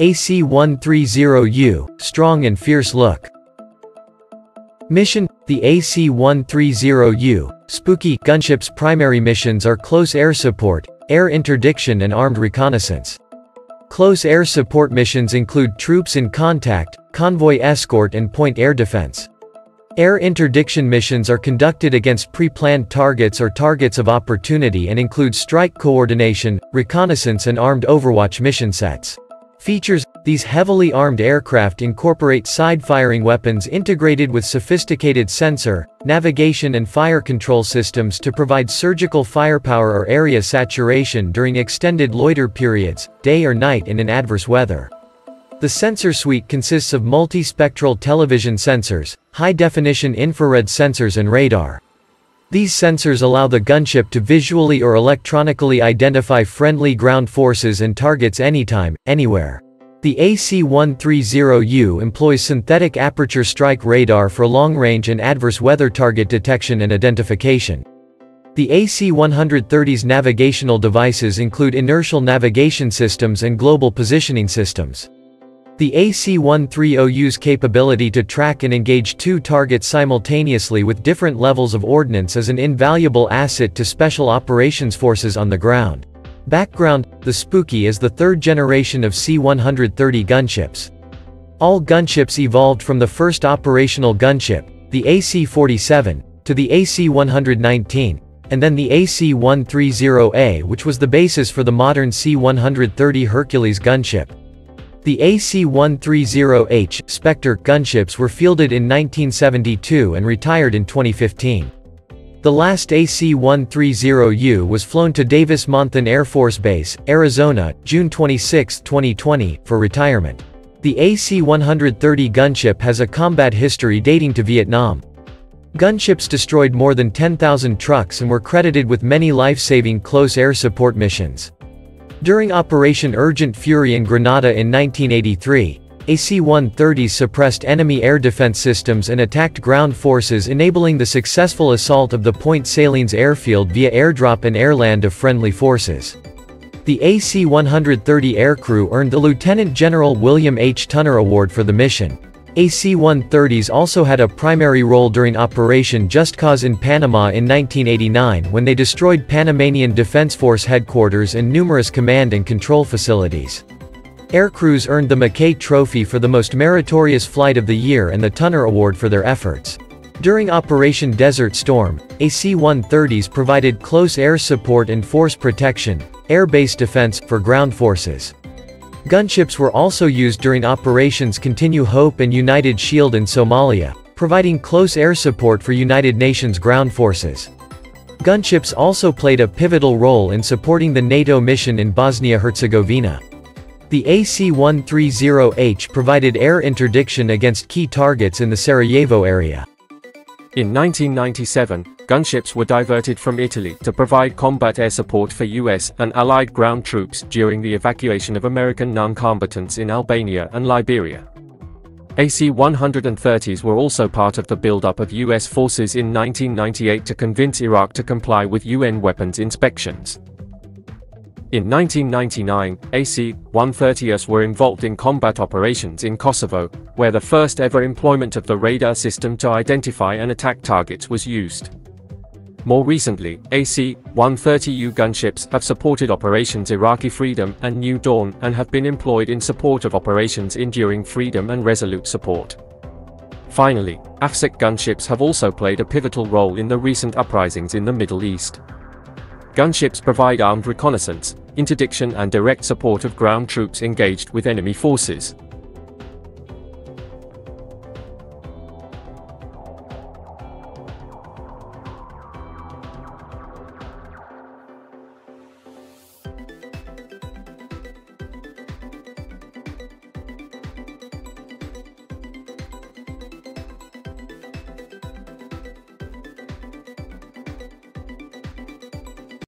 AC-130U, strong and fierce look. Mission: the AC-130U, spooky. Gunship's primary missions are close air support, air interdiction and armed reconnaissance. Close air support missions include troops in contact, convoy escort and point air defense. Air interdiction missions are conducted against pre-planned targets or targets of opportunity and include strike coordination, reconnaissance and armed overwatch mission sets. Features: these heavily armed aircraft incorporate side-firing weapons integrated with sophisticated sensor, navigation and fire control systems to provide surgical firepower or area saturation during extended loiter periods, day or night and in adverse weather. The sensor suite consists of multi-spectral television sensors, high-definition infrared sensors and radar. These sensors allow the gunship to visually or electronically identify friendly ground forces and targets anytime, anywhere. The AC-130U employs synthetic aperture strike radar for long-range and adverse weather target detection and identification. The AC-130's navigational devices include inertial navigation systems and global positioning systems. The AC-130U's capability to track and engage two targets simultaneously with different levels of ordnance is an invaluable asset to special operations forces on the ground. Background: the Spooky is the third generation of C-130 gunships. All gunships evolved from the first operational gunship, the AC-47, to the AC-119, and then the AC-130A, which was the basis for the modern C-130 Hercules gunship. The AC-130H Spectre gunships were fielded in 1972 and retired in 2015. The last AC-130U was flown to Davis-Monthan Air Force Base, Arizona, June 26, 2020, for retirement. The AC-130 gunship has a combat history dating to Vietnam. Gunships destroyed more than 10,000 trucks and were credited with many life-saving close air support missions. During Operation Urgent Fury in Grenada in 1983, AC-130s suppressed enemy air defense systems and attacked ground forces, enabling the successful assault of the Point Salines airfield via airdrop and airland of friendly forces. The AC-130 aircrew earned the Lieutenant General William H. Tunner Award for the mission. AC-130s also had a primary role during Operation Just Cause in Panama in 1989 when they destroyed Panamanian Defense Force headquarters and numerous command and control facilities. Aircrews earned the Mackay Trophy for the most meritorious flight of the year and the Tunner Award for their efforts. During Operation Desert Storm, AC-130s provided close air support and force protection, air-based defense, for ground forces. Gunships were also used during Operations Continue Hope and United Shield in Somalia, providing close air support for United Nations ground forces. Gunships also played a pivotal role in supporting the NATO mission in Bosnia-Herzegovina. The AC-130H provided air interdiction against key targets in the Sarajevo area. In 1997, gunships were diverted from Italy to provide combat air support for US and Allied ground troops during the evacuation of American non-combatants in Albania and Liberia. AC-130s were also part of the buildup of US forces in 1998 to convince Iraq to comply with UN weapons inspections. In 1999, AC-130s were involved in combat operations in Kosovo, where the first ever employment of the radar system to identify and attack targets was used. More recently, AC-130U gunships have supported Operations Iraqi Freedom and New Dawn and have been employed in support of Operations Enduring Freedom and Resolute Support. Finally, AFSEC gunships have also played a pivotal role in the recent uprisings in the Middle East. Gunships provide armed reconnaissance, interdiction and direct support of ground troops engaged with enemy forces.